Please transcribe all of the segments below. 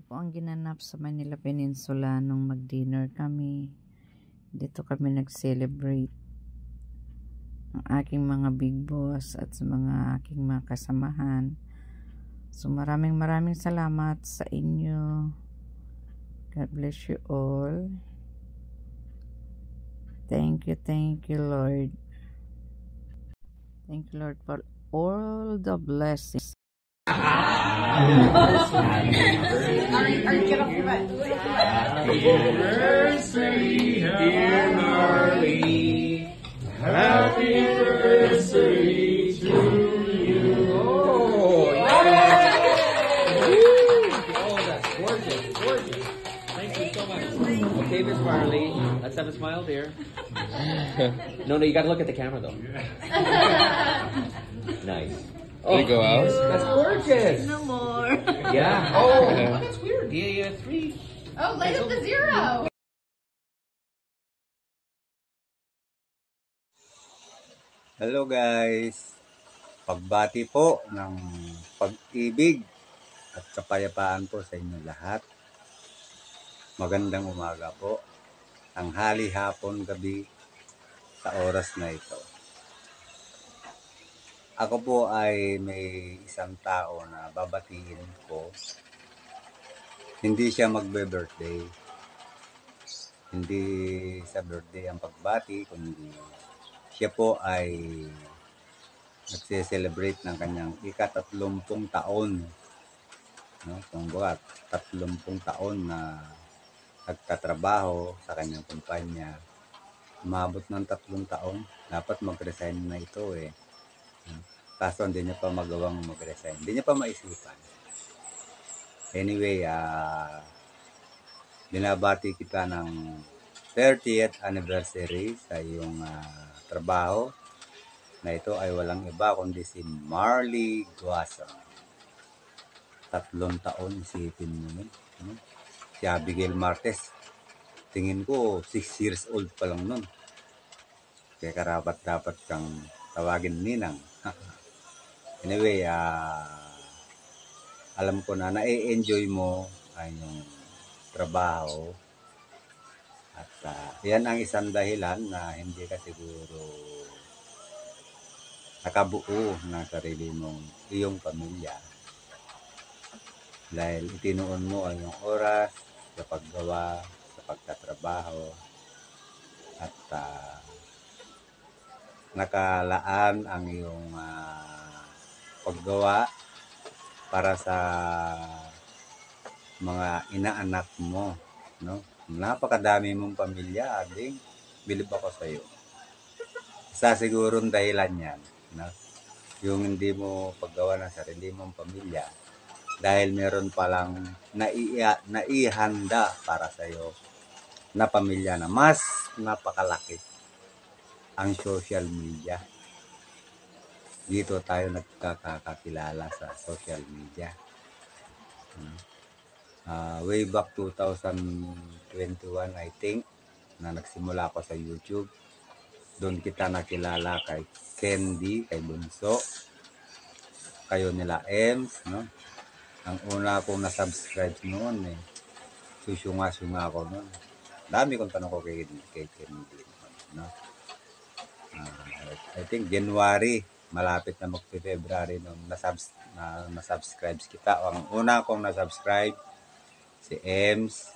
po ang ginanap sa Manila Peninsula nung mag-dinner kami. Dito kami nag-celebrate ang aking mga big boss at sa mga aking mga kasamahan. So maraming salamat sa inyo. God bless you all. Thank you Lord. Thank you Lord for all the blessings. Happy anniversary, dear Marley. Happy anniversary to you. Oh, that's gorgeous, gorgeous. Thank you so much. Okay, Miss Marley, let's have a smile, dear. No, you got to look at the camera, though. Nice. Oh, you go out? That's gorgeous. No more. Yeah. Oh, that's weird. Yeah, 3. Oh, light up the 0. Hello guys. Pagbati po ng pag-ibig at kapayapaan po sa inyo lahat. Magandang umaga po. Tanghali, hapon, gabi sa oras na ito. Ako po ay may isang tao na babatiin ko. Hindi siya magbe-birthday. Hindi sa birthday ang pagbati, kundi siya po ay nagse-celebrate ng kanyang ika-30 taon. No? Kung baga, 30 taon na nagtatrabaho sa kanyang kumpanya. Umabot ng 3 taon, dapat mag-resign na ito eh. Kaso hindi niya pa magawang mag-resign. Hindi niya pa maisipan. Anyway, binabati kita ng 30th anniversary sa iyong trabaho na ito ay walang iba kundi si Marley Guason. 3 taon, isipin mo nun. Si Abigail Martes, tingin ko 6 years old pa lang nun. Kaya karapat-dapat kang tawagin ninang. Anyway, alam ko na na-enjoy mo ang iyong trabaho. At yan ang isang dahilan na hindi ka siguro nakabuo ng sarili mong iyong pamilya. Dahil itinuon mo ang iyong oras sa paggawa, sa pagtatrabaho, at nakalaan ang iyong paggawa para sa mga inaanak mo, no? Napakadami mong pamilya, ading bilib ako sa iyo. Isa sigurong dahilan yan, no? Yung hindi mo paggawa ng sarili mong pamilya dahil meron palang naihanda para sa iyo na pamilya na mas napakalaki ang social media. Dito tayo nagkakakilala sa social media. Way back 2021, I think, na nagsimula ako sa YouTube. Doon kita nakilala kay Candy, kay Bunso, kayo nila Ems, no? Ang una akong na-subscribe noon eh. Susyunga-syunga ako noon. Dami kong tanong ko kay Candy, no? I think January, malapit na mag-February nung na-subscribe kita. Ang una kong na-subscribe, si Ems,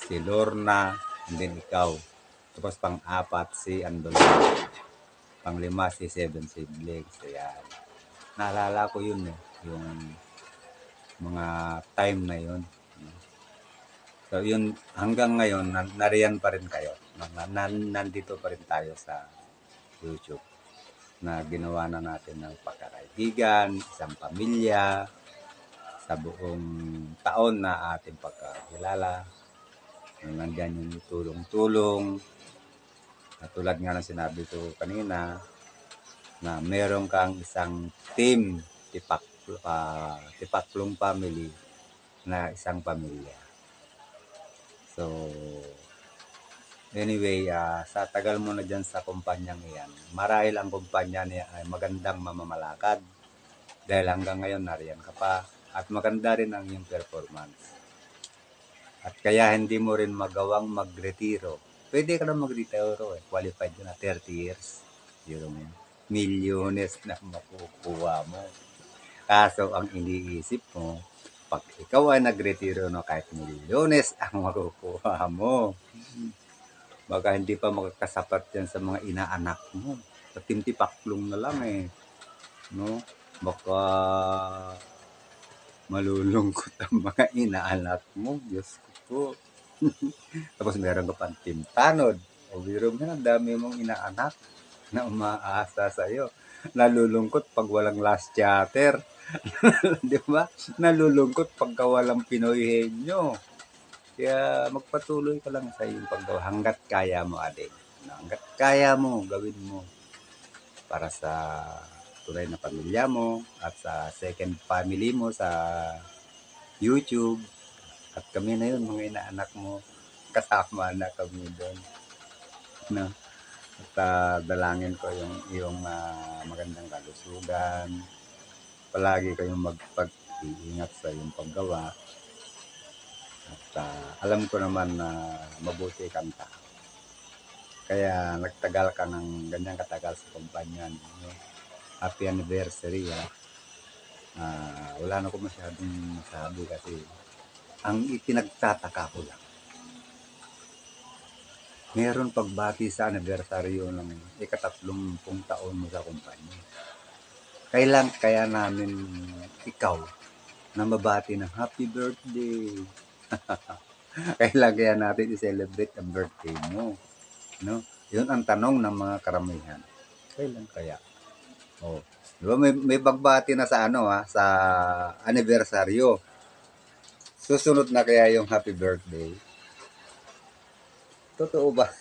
si Lorna, and then ikaw. Tapos pang-4, si Andolo. Pang-5, si Seven Siblings. Ayan. Naalala ko yun eh, yung mga time na yun. So yun, hanggang ngayon, nariyan pa rin kayo. Nandito pa rin tayo sa YouTube na ginawa na natin ng pagkakaibigan, isang pamilya, sa buong taon na ating pagkakilala. Nandiyan yung tulong-tulong. Tulad nga ng sinabi ko kanina, na meron kang isang team, Tipaklong family, na isang pamilya. So, anyway, sa tagal mo na dyan sa kumpanyang iyan, marahil ang kumpanya niya ay magandang mamamalakad dahil hanggang ngayon nariyan ka pa at maganda rin ang iyong performance. At kaya hindi mo rin magawang magretiro. Pwede ka na magretiro eh. Qualified ka na 30 years. Yung milyones na makukuha mo. Kaso ang iniisip mo, pag ikaw ay nagretiro no, kahit milyones ang makukuha mo. Baka hindi pa makakasapat yan sa mga inaanak mo. Sa timtipaklong na lang eh. No? Baka malulungkot ang mga inaanak mo. Diyos ko po. Tapos meron ka pang timtanod. O biro mo na, dami mong inaanak na umaasa sa'yo. Nalulungkot pag walang last chatter. Di ba? Nalulungkot pagka walang Pinoy henyo. Kaya magpatuloy ka lang sa iyong paggawa hanggat kaya mo, adik. Hanggat kaya mo, gawin mo para sa tunay na pamilya mo at sa second family mo sa YouTube. At kami na yun, mga inaanak mo, kasama na kami doon. No? At dalangin ko yung iyong magandang kalusugan. Palagi kayong magpag-iingat sa iyong paggawa. At alam ko naman na mabuti kang tao. Kaya nagtagal ka ng ganyang katagal sa kumpanya. No? Happy anniversary. Wala na ko masyadong masabi kasi ang itinagtataka ko lang. Meron pagbati sa anibersaryo ng ika-30 taon mo sa kumpanya. Kailan kaya namin ikaw na mabati ng happy birthday? Kailan kaya natin i-celebrate ang birthday mo? No? Yun ang tanong ng mga karamihan. Kailan kaya? Oh, di ba may pagbati na sa sa anibersaryo. Susunod na kaya yung happy birthday? Totoo ba?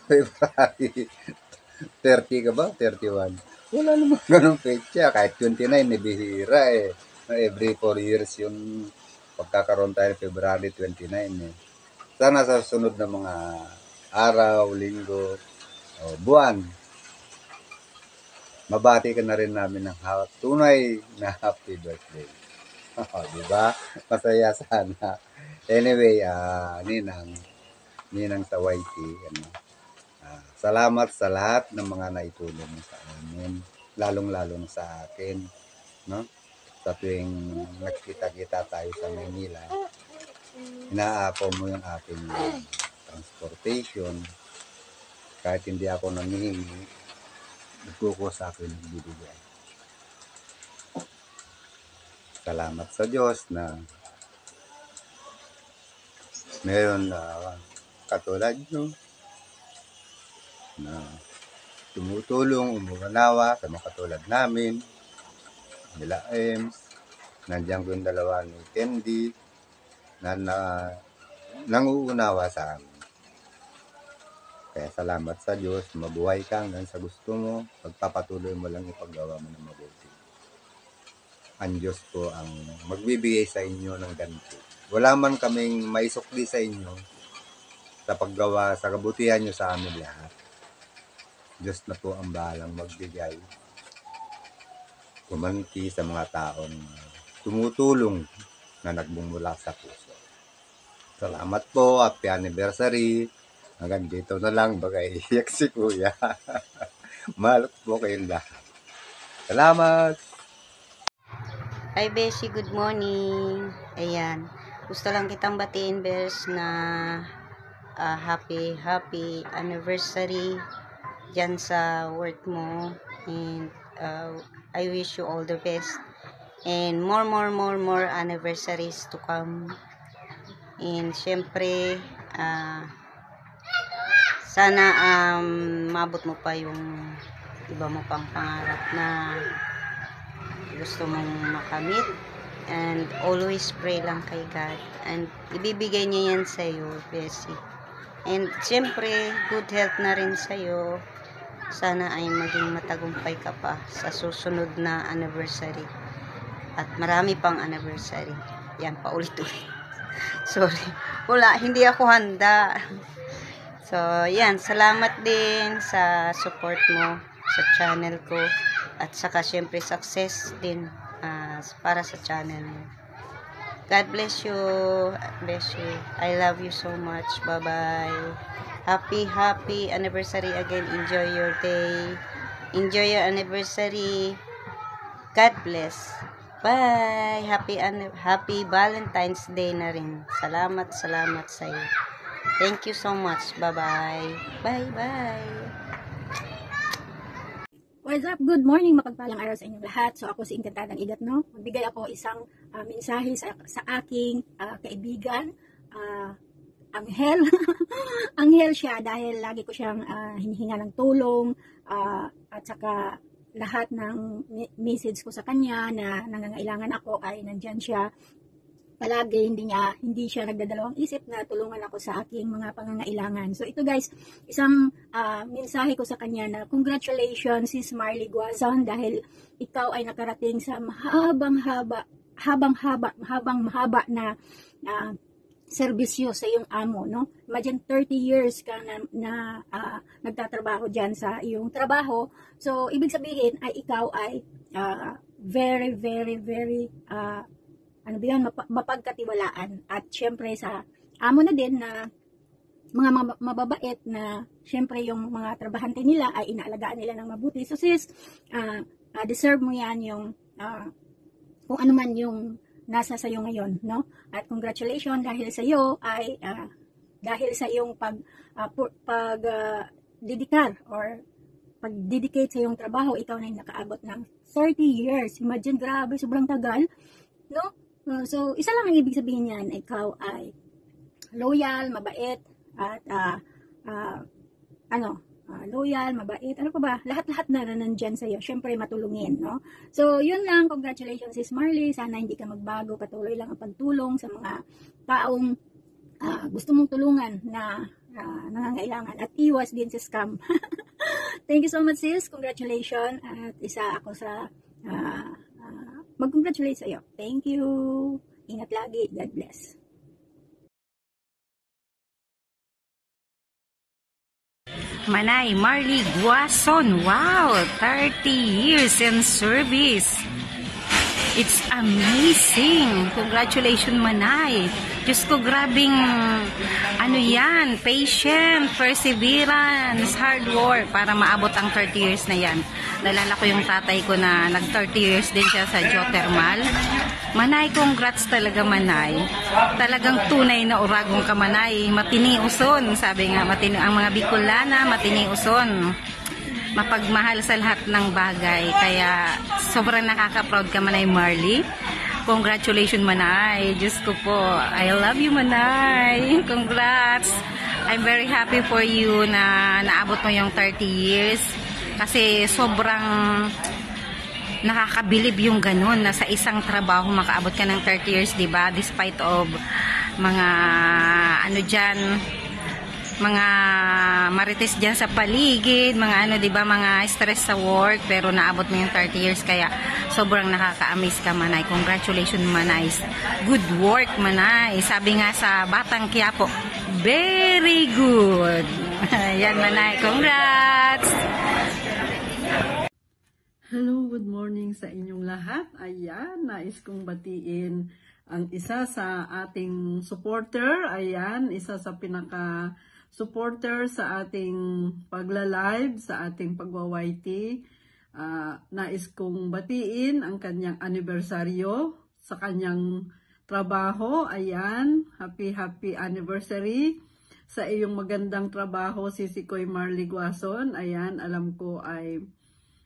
February 30 ka ba? 31? Wala naman ganun petsa. Kahit 29, nabihira eh. Every 4 years yung pagkakaroon tayo February 29 eh. Sana sa susunod na mga araw, linggo, buwan, mabati ka na rin namin ng tunay na happy birthday. Diba? Masaya sana. Anyway, Ninang sa YT, salamat sa lahat ng mga naitulong sa amin, lalong-lalo na sa akin, no? Sa tuwing nagkita-kita tayo sa Manila, inaapo mo yung aking transportation. Kahit hindi ako nangihingi, nagkuko sa akin nagbibigay. Salamat sa Diyos na meron katulad nyo na tumutulong, umuunawa sa mga katulad namin, nila Ems, nandiyan ko yung dalawa ni Candy na nanguunawa sa amin. Kaya salamat sa Diyos, mabuhay ka hanggang sa gusto mo, pagpapatuloy mo lang ipaggawa mo ng mabuti. Ang Diyos po ang magbibigay sa inyo ng ganito. Wala man kaming maisukli sa inyo sa paggawa, sa kabutihan nyo sa amin lahat. Diyos na po ang bahalang magbigay. Kumanti sa mga taong tumutulong na nagbumula sa puso. Salamat po, happy anniversary. Hanggang dito na lang, baka iiyak si Kuya. Mahal po kayong lahat. Salamat! Hi Beshi, good morning. Ayan, gusto lang kitang batiin Bes na happy anniversary dyan sa work mo, and I wish you all the best and more anniversaries to come. And syempre sana maabot mo pa yung iba mo pang pangarap na gusto mong makamit, and always pray lang kay God, and ibibigay niya yan sa iyo, Bessie. And syempre good health na rin sa iyo. Sana ay maging matagumpay ka pa sa susunod na anniversary at marami pang anniversary. Yan, paulit-ulit. Sorry, hindi ako handa. So yan, salamat din sa support mo sa channel ko, at saka syempre success din para sa channel mo. God bless you. Bless you. I love you so much. Bye-bye. Happy anniversary again. Enjoy your day. Enjoy your anniversary. God bless. Bye. Happy Valentine's Day na rin. Salamat sa iyo. Thank you so much. Bye-bye. Bye-bye. What's up? Good morning, mapagpalang araw sa inyong lahat. So ako si Encantadang Igat, no? Magbigay ako isang mensahe sa aking kaibigan, Anghel. Anghel siya dahil lagi ko siyang hinihinga ng tulong at saka lahat ng message ko sa kanya na nangangailangan ako ay nandyan siya. Palagi hindi siya nagdadalawang isip na tulungan ako sa aking mga pangangailangan. So ito guys, isang mensahe ko sa kanya na congratulations Sis Marley Guazon dahil ikaw ay nakarating sa mahaba na serbisyo sa iyong amo, no? Imagine 30 years ka na nagtatrabaho diyan sa iyong trabaho. So ibig sabihin ay ikaw ay very mapagkatiwalaan, at syempre sa amo na din na mga mababait na syempre yung mga trabahante nila ay inaalagaan nila ng mabuti. So sis, deserve mo yan yung kung ano man yung nasa sayo ngayon, no? At congratulations dahil sa iyo ay dahil sa iyong dedicate sa iyong trabaho, ikaw na yung nakaabot ng 30 years. Imagine, grabe, sobrang tagal, no? So, isa lang ang ibig sabihin niyan, ikaw ay loyal, mabait, at loyal, mabait, ano pa ba? Lahat-lahat na nandyan sa'yo. Siyempre, matulungin, no? So, yun lang. Congratulations, Sis Marley. Sana hindi ka magbago. Patuloy lang ang pagtulong sa mga taong gusto mong tulungan na nangangailangan. At iwas din sa scam. Thank you so much, sis. Congratulations. At isa ako sa mag-congratulate sa iyo. Thank you. Ingat lagi. God bless. Manay Marley Guazon, wow, 30 years in service. It's amazing. Congratulations, Manay. Diyos ko, grabing, patient, perseverance, hard work para maabot ang 30 years na yan. Nalala ko yung tatay ko na nag-30 years din siya sa geothermal. Manay, congrats talaga, Manay. Talagang tunay na uragong ka, Manay. Matini uson, sabi nga, ang mga Bicolana, matini uson. Mapagmahal sa lahat ng bagay. Kaya sobrang nakaka-proud ka, Manay Marley. Congratulations, Manay. Diyos ko po. I love you, Manay. Congrats. I'm very happy for you na naabot mo yung 30 years. Kasi sobrang nakakabilib yung ganun na sa isang trabaho makaabot ka ng 30 years, diba? Despite of mga mga marites dyan sa paligid, mga diba, mga stress sa work, pero naabot mo yung 30 years, kaya sobrang nakaka-amaze ka, Manay. Congratulations, Manay. Good work, Manay. Sabi nga sa Batang Quiapo, very good. Yan, Manay. Congrats! Hello, good morning sa inyong lahat. Ayan, nais kong batiin ang isa sa ating supporter. Ayan, isa sa pinaka-supporter sa ating pagla-live, sa ating pagwa-YT. Nais kong batiin ang kanyang anibersaryo sa kanyang trabaho. Ayan, happy anniversary sa iyong magandang trabaho, Sisikoy Marley Guazon. Ayan, alam ko ay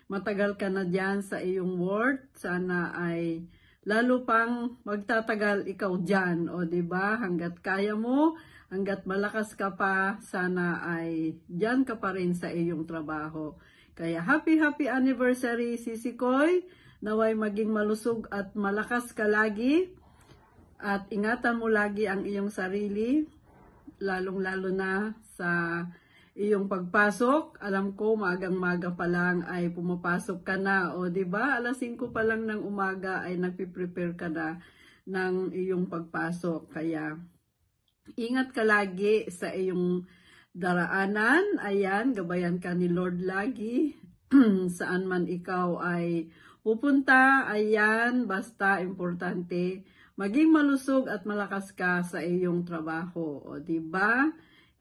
matagal ka na dyan sa iyong work. Sana ay lalo pang magtatagal ikaw dyan. O diba, hanggat kaya mo, hanggat malakas ka pa, sana ay dyan ka pa rin sa iyong trabaho. Kaya happy anniversary, Sisikoy. Naway maging malusog at malakas ka lagi. At ingatan mo lagi ang iyong sarili, lalong-lalo na sa iyong pagpasok. Alam ko maagang-maga pa lang ay pumapasok ka na, o diba? Alas 5 pa lang ng umaga ay nagpiprepare ka na ng iyong pagpasok. Kaya ingat ka lagi sa iyong daraanan. Ayan, gabayan ka ni Lord lagi. Saan man ikaw ay pupunta, ayan, basta importante maging malusog at malakas ka sa iyong trabaho. O, diba?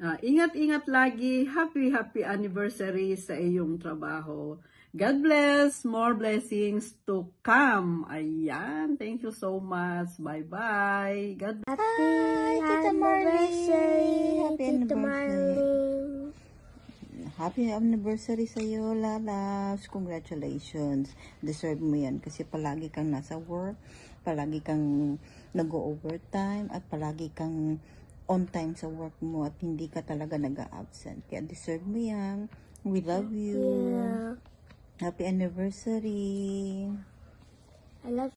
Ingat-ingat lagi. Happy anniversary sa iyong trabaho. God bless. More blessings to come. Ayan. Thank you so much. Bye-bye. God bless. Happy anniversary, Tita Marlene. Happy anniversary sa iyo, Lalas. Congratulations. Deserve mo yan kasi palagi kang nasa work, palagi kang nag-overtime, at palagi kang on time sa work mo at hindi ka talaga nag-absent. Kaya deserve mo yan. We love you. Yeah. Happy anniversary. I love